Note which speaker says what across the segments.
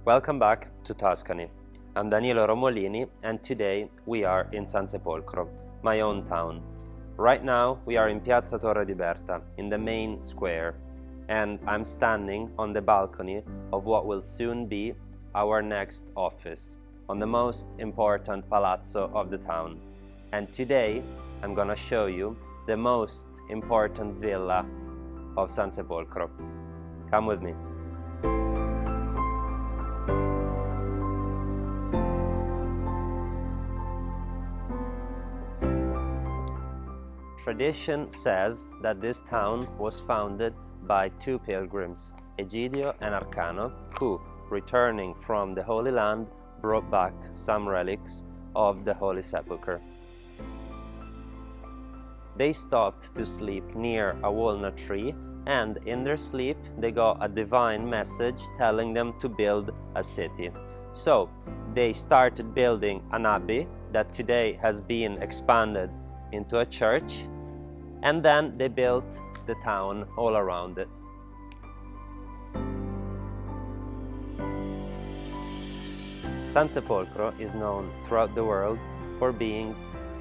Speaker 1: Welcome back to Tuscany. I'm Danilo Romolini and today we are in Sansepolcro, my own town. Right now we are in Piazza Torre di Berta, in the main square, and I'm standing on the balcony of what will soon be our next office, on the most important palazzo of the town. And today I'm gonna show you the most important villa of Sansepolcro. Come with me. Tradition says that this town was founded by two pilgrims, Egidio and Arcano, who, returning from the Holy Land, brought back some relics of the Holy Sepulchre. They stopped to sleep near a walnut tree, and in their sleep they got a divine message telling them to build a city. So they started building an abbey that today has been expanded into a church, and then they built the town all around it. Sansepolcro is known throughout the world for being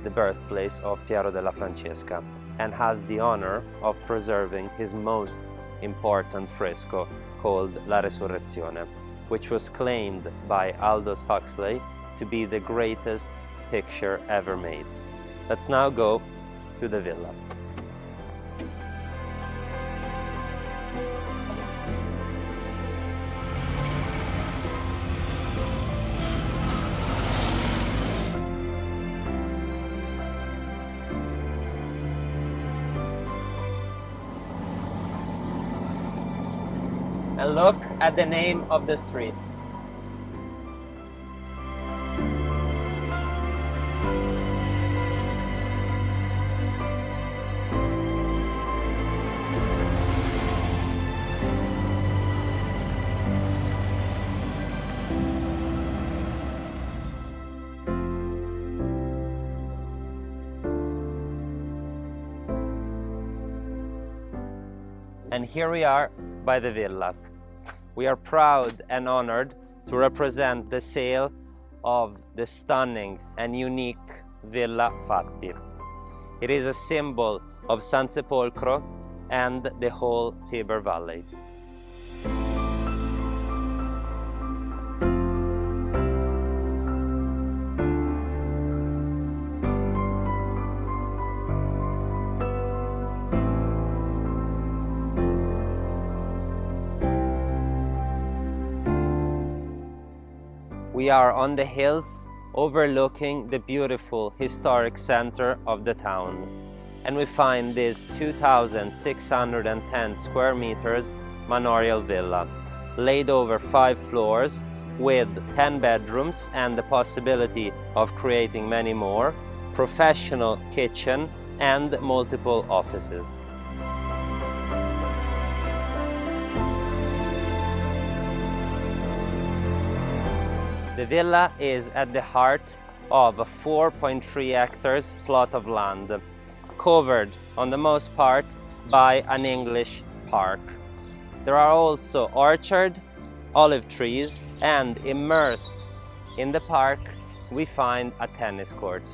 Speaker 1: the birthplace of Piero della Francesca and has the honor of preserving his most important fresco called La Resurrezione, which was claimed by Aldous Huxley to be the greatest picture ever made. Let's now go to the villa. And look at the name of the street. And here we are by the villa. We are proud and honored to represent the sale of the stunning and unique Villa Fatti. It is a symbol of Sansepolcro and the whole Tiber Valley. We are on the hills overlooking the beautiful historic center of the town, and we find this 2,610 square meters manorial villa, laid over 5 floors with 10 bedrooms and the possibility of creating many more, professional kitchen and multiple offices. The villa is at the heart of a 4.3 hectares plot of land, covered on the most part by an English park. There are also orchard, olive trees, and immersed in the park we find a tennis court.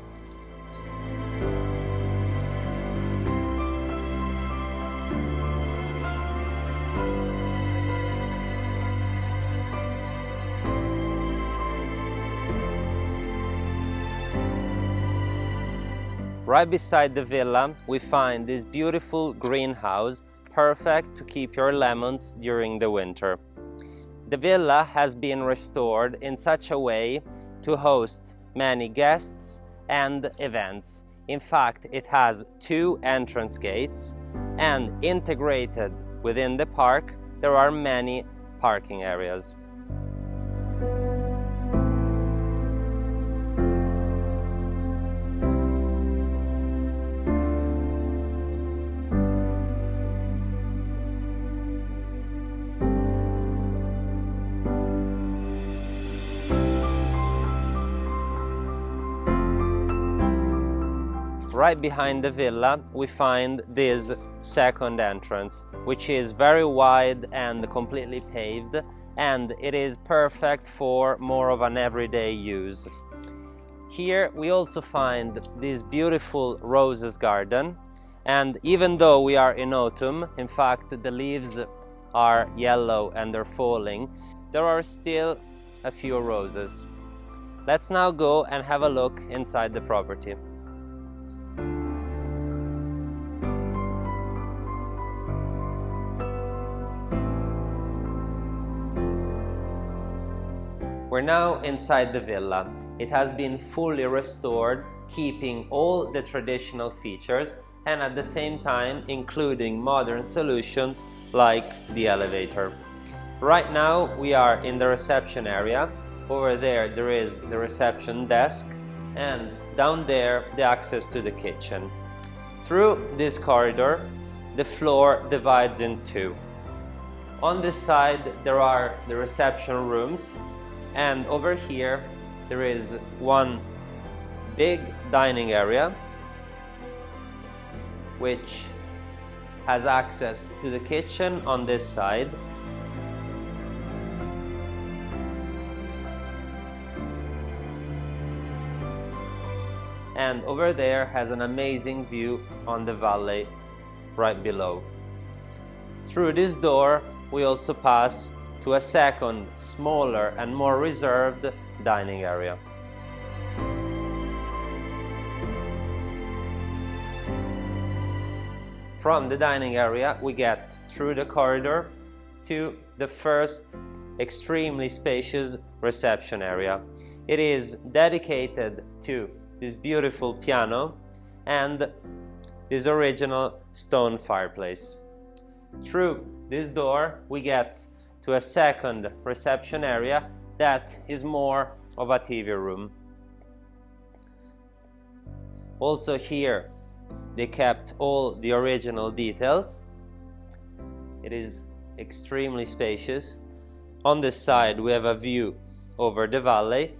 Speaker 1: Right beside the villa, we find this beautiful greenhouse, perfect to keep your lemons during the winter. The villa has been restored in such a way to host many guests and events. In fact, it has 2 entrance gates, and integrated within the park, there are many parking areas. Right behind the villa we find this second entrance, which is very wide and completely paved, and it is perfect for more of an everyday use. Here we also find this beautiful roses garden, and even though we are in autumn, in fact the leaves are yellow and they're falling, there are still a few roses. Let's now go and have a look inside the property. We're now inside the villa. It has been fully restored, keeping all the traditional features and at the same time including modern solutions like the elevator. Right now we are in the reception area. Over there is the reception desk, and down there the access to the kitchen. Through this corridor the floor divides in two. On this side there are the reception rooms, and over here there is one big dining area which has access to the kitchen on this side. And over there has an amazing view on the valley right below. Through this door we also pass to a second, smaller and more reserved dining area. From the dining area we get through the corridor to the first extremely spacious reception area. It is dedicated to this beautiful piano and this original stone fireplace. Through this door we get to a second reception area that is more of a TV room. Also here they kept all the original details. It is extremely spacious. On this side we have a view over the valley.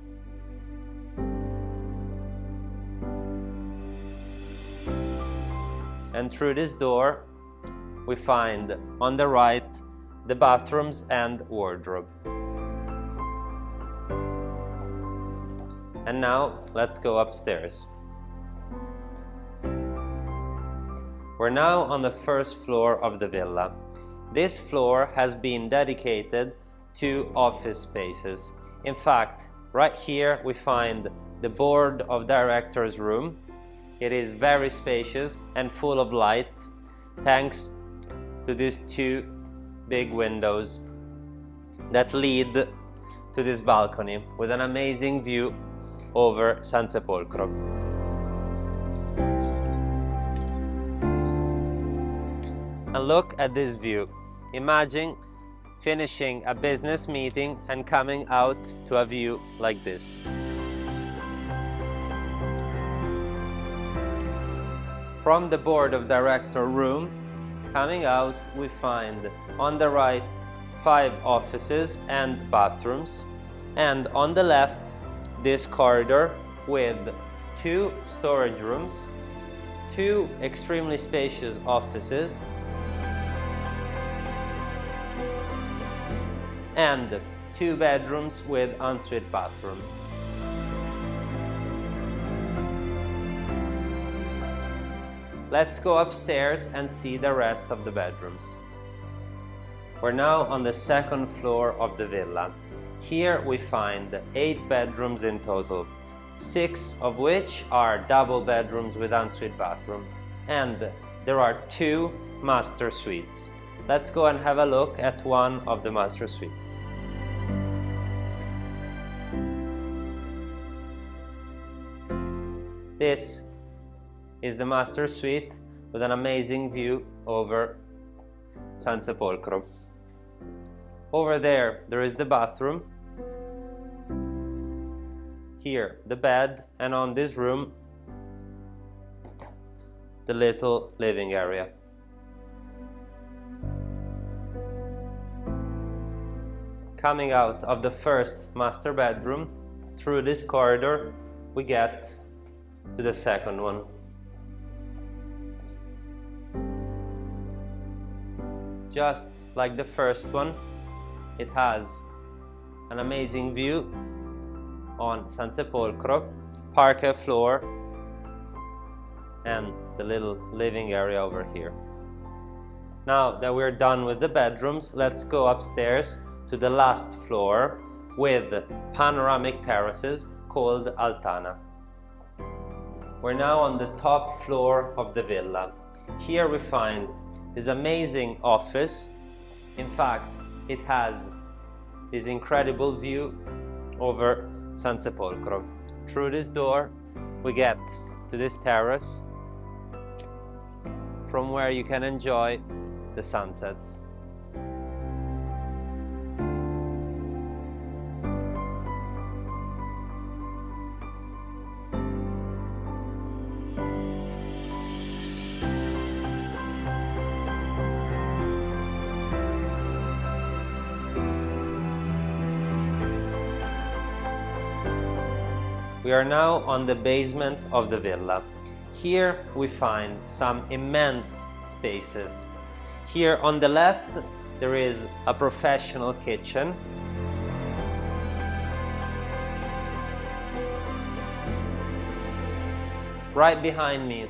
Speaker 1: And through this door we find on the right the bathrooms and wardrobe. And now let's go upstairs. We're now on the first floor of the villa. This floor has been dedicated to office spaces. In fact, right here we find the board of directors room. It is very spacious and full of light thanks to these two big windows that lead to this balcony with an amazing view over Sansepolcro. And look at this view. Imagine finishing a business meeting and coming out to a view like this. From the board of director room, coming out we find on the right 5 offices and bathrooms, and on the left this corridor with 2 storage rooms, 2 extremely spacious offices, and 2 bedrooms with ensuite bathroom. Let's go upstairs and see the rest of the bedrooms. We're now on the second floor of the villa. Here we find 8 bedrooms in total, 6 of which are double bedrooms with ensuite bathroom, and there are 2 master suites. Let's go and have a look at one of the master suites. This is the master suite with an amazing view over Sansepolcro. Over there is the bathroom. Here the bed, and on this room the little living area. Coming out of the first master bedroom, through this corridor we get to the second one. Just like the first one, it has an amazing view on Sansepolcro, parquet floor, and the little living area over here. Now that we're done with the bedrooms, let's go upstairs to the last floor with panoramic terraces called Altana. We're now on the top floor of the villa. Here we find this amazing office. In fact, it has this incredible view over Sansepolcro. Through this door, we get to this terrace from where you can enjoy the sunsets. We are now on the basement of the villa. Here we find some immense spaces. Here on the left there is a professional kitchen. Right behind me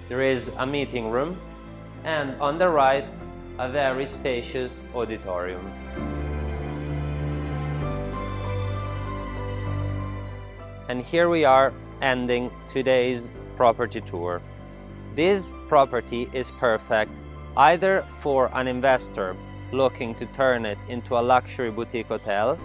Speaker 1: there is a meeting room, and on the right a very spacious auditorium. And here we are ending today's property tour. This property is perfect either for an investor looking to turn it into a luxury boutique hotel,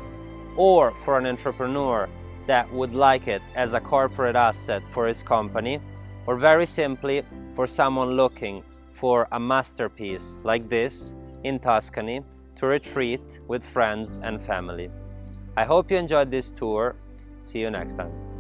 Speaker 1: or for an entrepreneur that would like it as a corporate asset for his company, or very simply for someone looking for a masterpiece like this in Tuscany to retreat with friends and family. I hope you enjoyed this tour. See you next time.